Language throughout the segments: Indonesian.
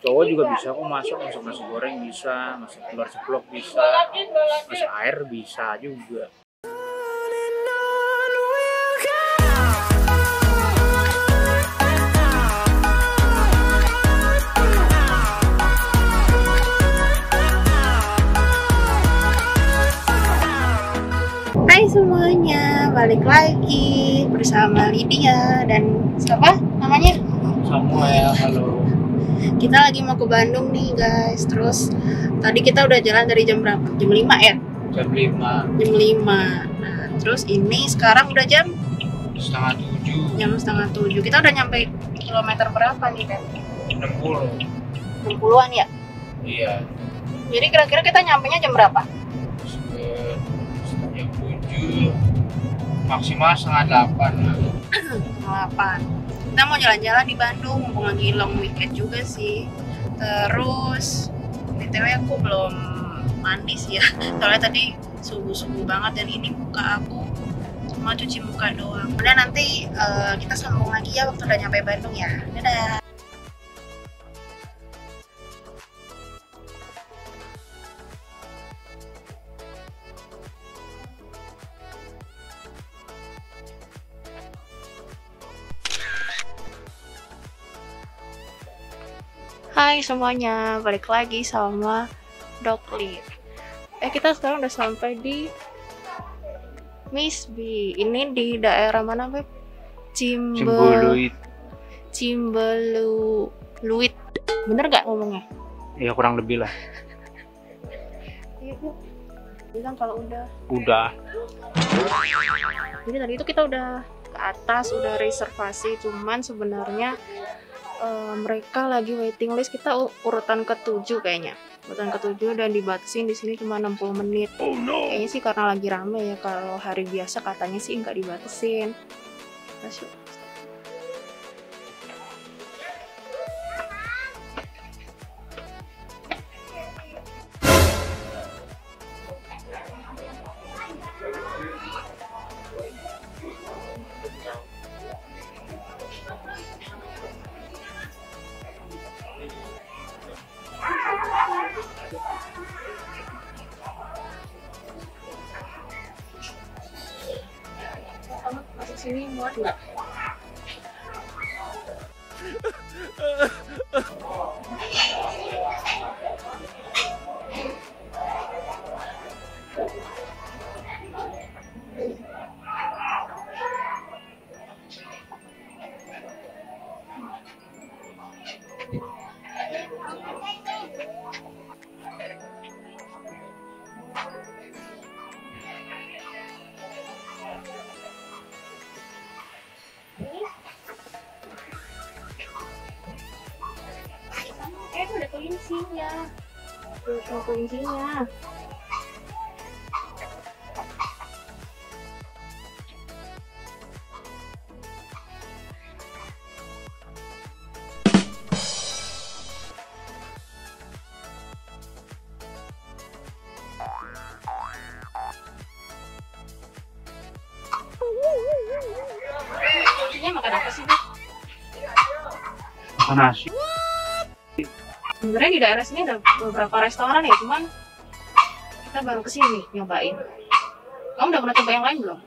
Cowok juga bisa kok masak nasi goreng bisa, masak telur ceplok bisa, masak air bisa juga. Hai semuanya, balik lagi bersama Lydia dan siapa namanya? Samuel, halo. Kita lagi mau ke Bandung nih guys. Terus tadi kita udah jalan dari jam berapa? Jam 5 ya? Jam 5. Jam 5. Nah, terus ini sekarang udah jam Setengah 7. jam setengah 7. Kita udah nyampe kilometer berapa nih kan? 60. 60-an ya? Iya. Jadi kira-kira kita nyampenya jam berapa? Jam 7. Maksimal setengah 8. Setengah 8. Kita mau jalan-jalan di Bandung, mumpung lagi long weekend juga sih. Terus BTW aku belum mandi sih ya, soalnya tadi subuh-subuh banget dan ini muka aku cuma cuci muka doang. Udah nanti kita sambung lagi ya waktu udah nyampe Bandung ya. Dadah. Hai semuanya, balik lagi sama Dokli. Kita sekarang udah sampai di Miss B. Ini di daerah mana, Beb? Cimbuluit. Cimbuluit. Bener nggak ngomongnya? Ya kurang lebih lah. Iya, Bu. Bilang kalau udah. Udah. Jadi tadi itu kita udah ke atas, udah reservasi, cuman sebenarnya mereka lagi waiting list. Kita urutan ke-7 kayaknya. Urutan ke-7 dan dibatasin di sini cuma 60 menit. Oh no. Kayaknya sih karena lagi rame ya. Kalau hari biasa katanya sih nggak dibatasin. Masuk. Masuk sini muat nggak? Itu ada kelincinya. Tuh kelincinya. Kelincinya makan apa sih, Bu? Makan nasi. Sebenarnya di daerah sini ada beberapa restoran ya, cuman kita baru kesini nyobain. Kamu udah pernah coba yang lain belum?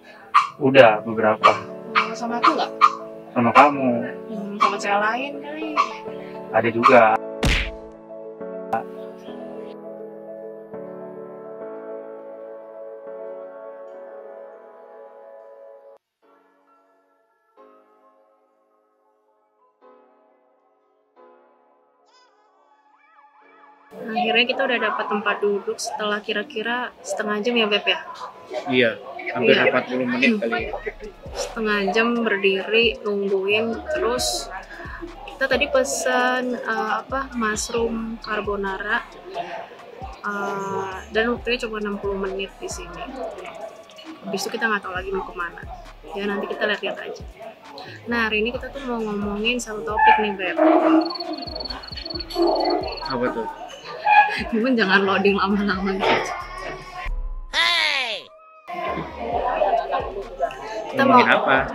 Udah beberapa. Sama aku nggak? Sama kamu. Sama cewek lain kali. Ada juga. Akhirnya kita udah dapat tempat duduk setelah kira-kira setengah jam ya, Beb ya? Iya, hampir Iya. 40 menit kali. Setengah jam berdiri nungguin. Terus kita tadi pesan mushroom carbonara dan waktunya cuma 60 menit di sini. Habis itu kita nggak tahu lagi mau kemana. Ya nanti kita lihat-lihat aja. Nah hari ini kita tuh mau ngomongin satu topik nih, Beb. Apa tuh? Cuman jangan loading lama-lama gitu. Kita Ngomongin apa?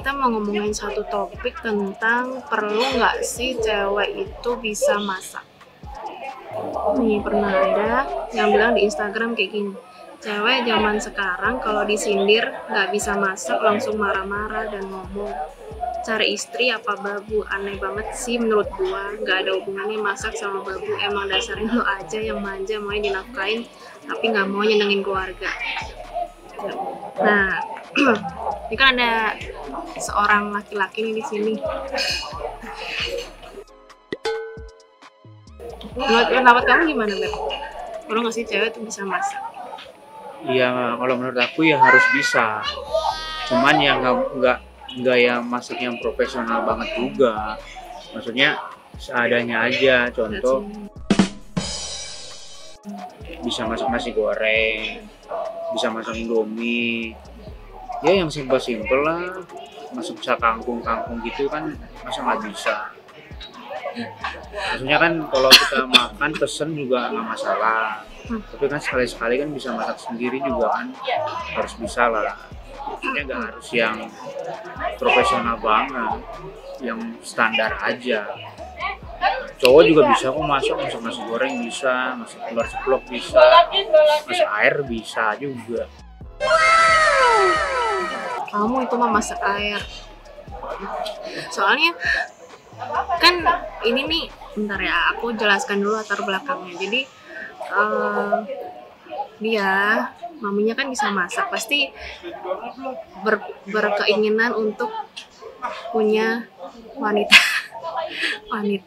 kita mau ngomongin satu topik tentang perlu nggak sih cewek itu bisa masak. Nih pernah ada yang bilang di Instagram kayak gini, cewek zaman sekarang kalau disindir nggak bisa masak langsung marah-marah dan ngomong cari istri apa babu. Aneh banget sih menurut gua, nggak ada hubungannya masak sama babu, emang dasarnya lo aja yang manja maunya dinafkain tapi nggak mau nyenengin keluarga. Nah, ini kan ada seorang laki-laki nih di sini. Menurut pendapat kamu gimana, Beb? Perlu nggak sih cewek tuh bisa masak? Iya, kalau menurut aku ya harus bisa. Cuman ya nggak yang masak yang profesional banget juga. Maksudnya seadanya aja. Contoh bisa masak nasi goreng, bisa masak indomie. Ya yang simpel-simpel lah. Masak bisa kangkung gitu kan masa nggak bisa. Maksudnya kan kalau kita makan pesen juga nggak masalah. Tapi kan sekali-sekali kan bisa masak sendiri juga kan harus bisa lah. Maksudnya nggak harus yang profesional banget, yang standar aja. Cowok juga bisa kok masak nasi goreng bisa, masak telur ceplok bisa, masak air bisa juga. Kamu itu mah masak air. Soalnya kan ini nih, bentar ya, aku jelaskan dulu latar belakangnya. Jadi dia maminya kan bisa masak, pasti berkeinginan untuk punya wanita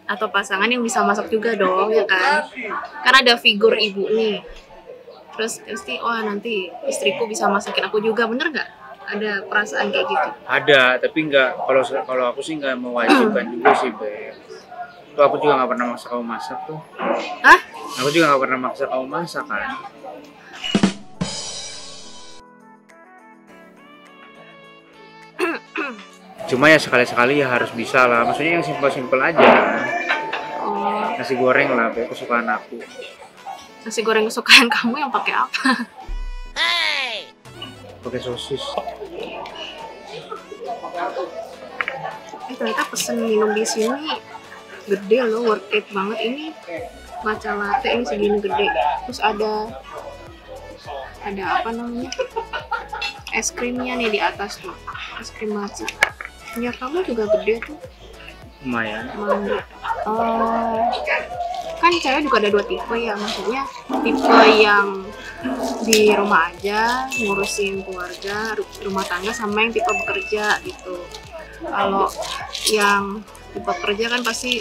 atau pasangan yang bisa masak juga dong, ya kan? Karena ada figur ibu nih, terus pasti nanti istriku bisa masakin aku juga, bener nggak? Ada perasaan kayak gitu? Ada, tapi nggak, kalau aku sih nggak mewajibkan juga sih, Beb. Tuh aku juga nggak pernah maksa kamu masak tuh. Hah? Aku juga nggak pernah maksa kamu masak kan. Cuma ya sekali-sekali ya harus bisa lah. Maksudnya yang simpel-simpel aja. Nasi goreng lah, Beb, kesukaan aku. Nasi goreng kesukaan kamu yang pakai apa? Pakai sosis. Ternyata pesen minum di sini gede loh, worth it banget. Ini matcha latte ini segini gede. Terus ada apa namanya? Es krimnya nih di atas tuh. Es krim matcha. Ya kamu juga gede tuh. Lumayan. Kan cewek juga ada dua tipe ya, maksudnya tipe yang di rumah aja ngurusin keluarga, rumah tangga, sama yang tipe bekerja gitu. Kalau yang tipe kerja kan pasti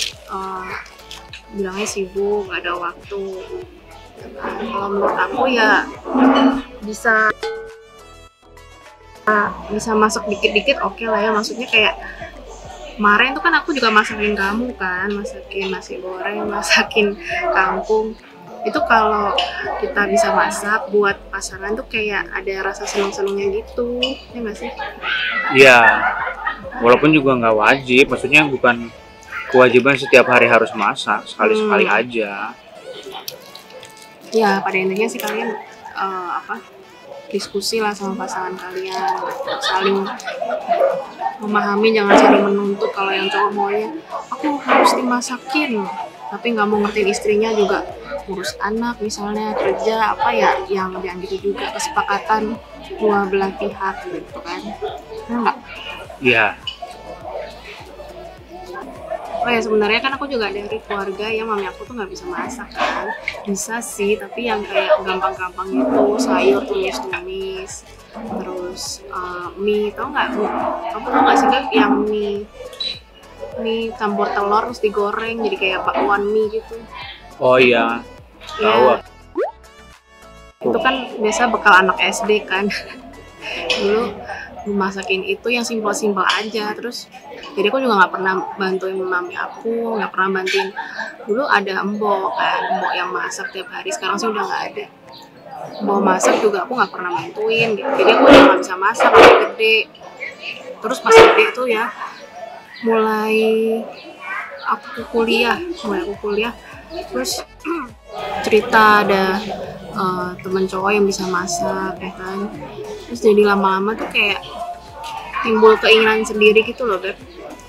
bilangnya sibuk, nggak ada waktu. Kalau menurut aku ya bisa masak dikit-dikit oke lah ya. Maksudnya kayak kemarin tuh kan aku juga masakin kamu kan, masakin nasi goreng, masakin kangkung. Itu kalau kita bisa masak buat pasangan tuh kayak ada rasa senang-senangnya gitu, ya nggak sih? Iya, walaupun juga nggak wajib, maksudnya bukan kewajiban setiap hari harus masak, sekali-sekali aja. Ya pada intinya sih kalian diskusi lah sama pasangan kalian, saling memahami, jangan saling menuntut. Kalau yang cowok maunya aku harus dimasakin tapi nggak mau ngertiin istrinya juga, ngurus anak misalnya, kerja apa ya, yang jangan gitu juga. Kesepakatan dua belah pihak gitu kan, enggak? Iya. Oh ya, sebenarnya kan aku juga dari keluarga yang mami aku tuh nggak bisa masak kan. Bisa sih, tapi yang kayak gampang-gampang itu, sayur tumis-tumis, terus mie, tau nggak? Kamu tau nggak sih Beb, yang mie campur telur terus digoreng jadi kayak bakwan mie gitu? Oh iya, tahu. Ya, itu kan biasa bekal anak SD kan. Dulu masakin itu yang simpel-simpel aja. Terus jadi aku juga nggak pernah bantuin mami aku, nggak pernah bantuin. Dulu ada mbok yang masak tiap hari, sekarang sih udah nggak ada. Mbok masak juga aku nggak pernah bantuin gitu. Jadi aku udah nggak bisa masak, udah gede. Terus pas gede tuh ya, mulai aku kuliah, terus cerita ada temen cowok yang bisa masak ya kan. Terus jadi lama-lama tuh kayak timbul keinginan sendiri gitu loh Beb,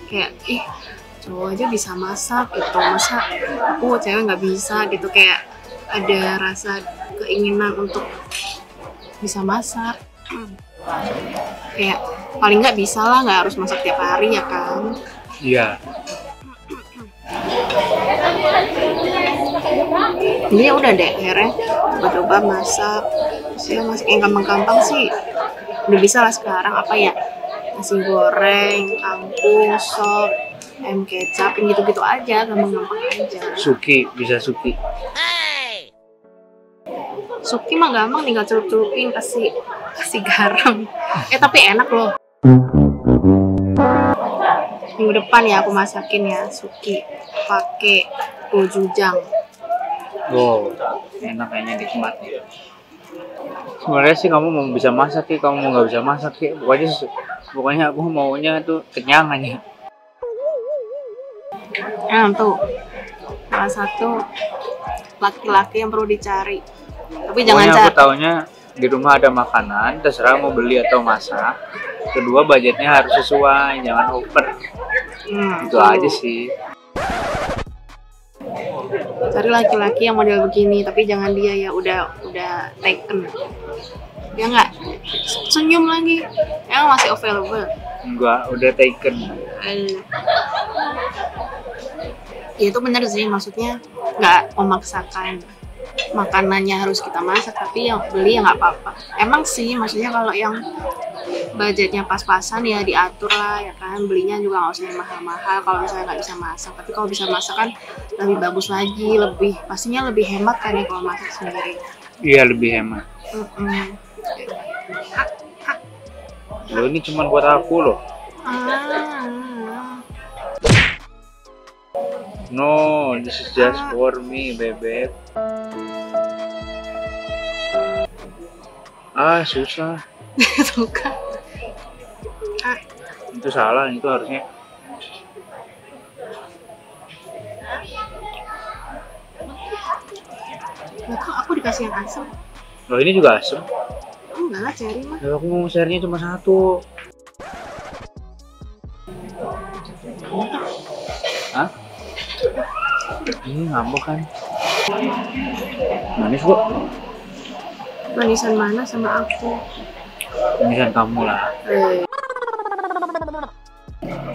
kayak ih cowok aja bisa masak gitu, masa aku cewek nggak bisa gitu, kayak ada rasa keinginan untuk bisa masak. Kayak paling nggak bisa lah, nggak harus masak tiap hari ya kan. Iya. Jadi ya udah deh akhirnya coba-coba masak. Terus ya masak yang gampang-gampang sih udah bisa lah sekarang, apa ya, nasi goreng, kangkung, sop, ayam kecap, yang gitu-gitu aja, gampang-gampang aja. Suki, bisa suki. Suki mah gampang, tinggal celup-celupin, kasih garam. Tapi enak loh. Minggu depan ya aku masakin ya suki pakai gochujang. Wow, enak kayaknya di tempatnya. Sebenarnya sih kamu mau bisa masak ya, kamu mau nggak bisa masak ya, pokoknya aku maunya tuh kenyang aja. Tuh salah satu laki-laki yang perlu dicari. Tapi jangan Pokoknya aku taunya di rumah ada makanan, terserah mau beli atau masak. Kedua budgetnya harus sesuai, jangan over. Itu aja sih. Cari laki-laki yang model begini, tapi jangan dia ya udah taken. Ya nggak, senyum lagi. Emang masih available? Enggak, udah taken. Ya itu bener sih, maksudnya nggak memaksakan makanannya harus kita masak, tapi yang beli ya nggak apa-apa. Emang sih, maksudnya kalau yang budgetnya pas-pasan ya diatur lah ya kan, belinya juga nggak usah yang mahal-mahal kalau misalnya nggak bisa masak. Tapi kalau bisa masak kan lebih bagus lagi, pastinya lebih hemat kan ya kalau masak sendiri. Iya, lebih hemat. Loh, ini cuma buat aku loh. No, this is just for me, bebek. Susah. Suka. Itu salah, itu harusnya. Nah, kok aku dikasih yang asam? Loh, ini juga asem. Enggak lah, cherry mah. Aku mau share-nya cuma satu. Hah? Ini ngambek kan? Manis kok. Manisan mana sama aku? Manisan kamu lah.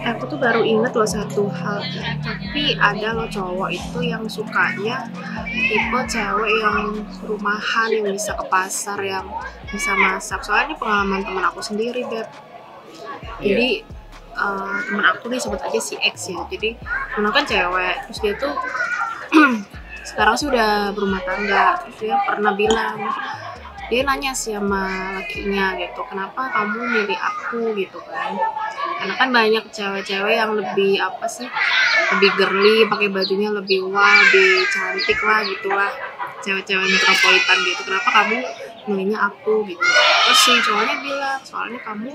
Aku tuh baru inget loh satu hal, tapi ada loh cowok itu yang sukanya tipe cewek yang rumahan, yang bisa ke pasar, yang bisa masak. Soalnya ini pengalaman teman aku sendiri, Beb. Jadi teman aku nih, sebut aja si X ya. Jadi temen aku kan cewek, terus dia tuh sekarang sih udah berumah tangga. Terus dia pernah bilang, dia nanya sih sama lakinya gitu, kenapa kamu milih aku gitu kan? Karena kan banyak cewek-cewek yang lebih apa sih, lebih girly, pakai bajunya lebih wow, lebih cantik lah gitulah, cewek-cewek metropolitan gitu. Kenapa kamu milihnya aku gitu? Terus si cowoknya bilang, soalnya kamu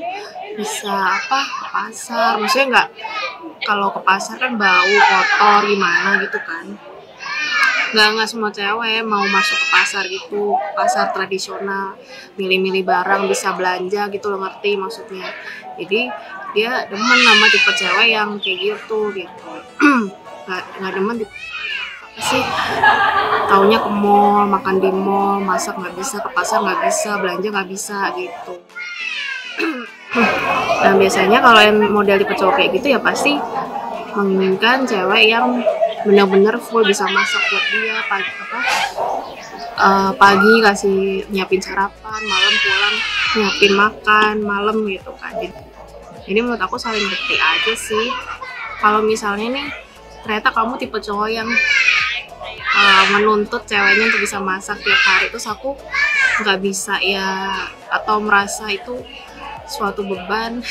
bisa apa, ke pasar, maksudnya nggak, kalau ke pasar kan bau kotor gimana gitu kan. Nggak semua cewek mau masuk ke pasar gitu, pasar tradisional, milih-milih barang, bisa belanja gitu loh, ngerti maksudnya. Jadi dia demen sama tipe cewek yang kayak gitu. nggak demen apa sih, taunya ke mall, makan di mall, masak nggak bisa, ke pasar nggak bisa, belanja nggak bisa gitu. Nah biasanya kalau yang model tipe cowok kayak gitu ya pasti menginginkan cewek yang benar-benar full bisa masak buat dia, pagi kasih nyiapin sarapan, malam pulang nyiapin makan malam gitu kan. Jadi menurut aku saling ngerti aja sih. Kalau misalnya nih ternyata kamu tipe cowok yang menuntut ceweknya untuk bisa masak tiap hari, terus aku nggak bisa ya, atau merasa itu suatu beban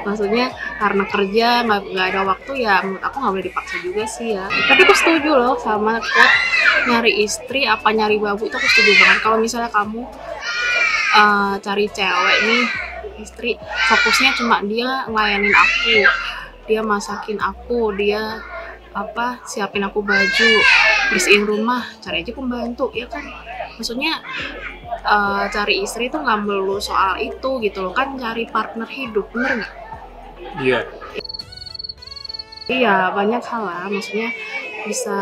maksudnya karena kerja nggak ada waktu ya, menurut aku nggak boleh dipaksa juga sih ya. Tapi aku setuju loh sama quote nyari istri apa nyari babu, itu aku setuju banget. Kalau misalnya kamu cari cewek nih, istri, fokusnya cuma dia ngelayanin aku, dia masakin aku, dia siapin aku baju, bersihin rumah, cari aja pembantu ya kan. Maksudnya cari istri tuh nggak melulu soal itu gitu loh, kan cari partner hidup, bener nggak? Iya. Iya, banyak hal lah, maksudnya bisa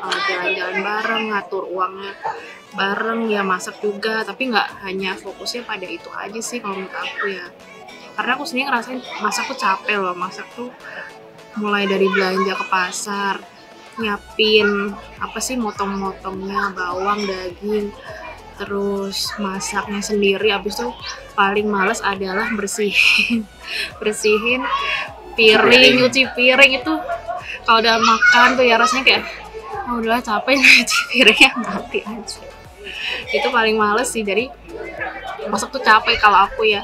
jalan-jalan bareng, ngatur uangnya bareng, ya masak juga, tapi nggak hanya fokusnya pada itu aja sih kalau menurut aku ya. Karena aku sendiri ngerasain masak tuh capek loh, masak tuh mulai dari belanja ke pasar, nyiapin apa sih, motong-motongnya, bawang, daging, terus masaknya sendiri. Abis itu paling males adalah bersihin piring, nyuci piring itu. Kalau udah makan tuh ya rasanya kayak udahlah capek nyuci piringnya, mati aja. Itu paling males sih. Jadi masak tuh capek kalau aku ya.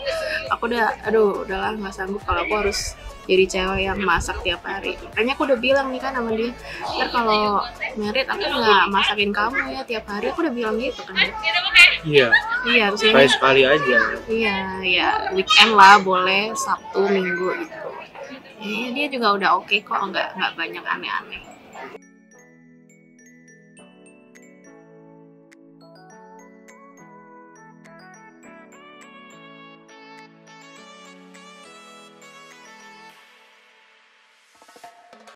Aku udahlah nggak sanggup kalau aku harus jadi cewek yang masak tiap hari. Makanya aku udah bilang nih kan sama dia, ntar kalau married aku nggak masakin kamu ya tiap hari. Aku udah bilang gitu kan. Iya. Iya, terus Sekali-sekali aja. Iya, ya weekend lah boleh, Sabtu, Minggu gitu. Ya, dia juga udah oke kok, nggak banyak aneh-aneh.